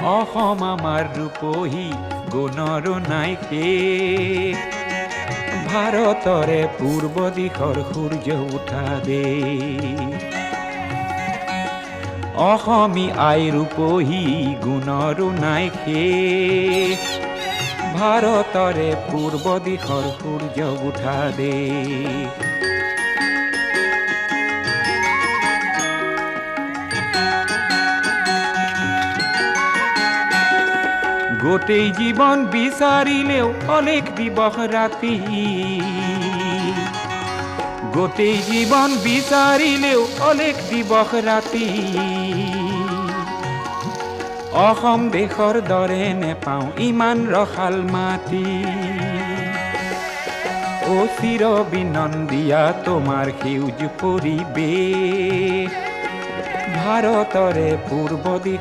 অসম আমাৰ ৰূপহী গুণৰ নাই শেষ ভাৰতৰে পূৰ্ব দিশৰ সূৰ্য উঠা দেশ অসমী আই ৰূপহী গুণৰো নাই শেষ ভাৰতৰে পূৰ্ব দিশৰ সূৰ্য উঠা দেশ গোটেই জীৱন বিচাৰিলেও অলেখ দিবস ৰাতি গোটেই জীৱন বিচাৰিলেও অলেখ দিবস ৰাতি অসম দেশৰ দৰে নেপাওঁ ইমান ৰসাল মাটি অ চিৰ বিনন্দিয়া তোমাৰ সেউজ পৰিৱেশ ভাৰতৰে পূৰ্ব দিশ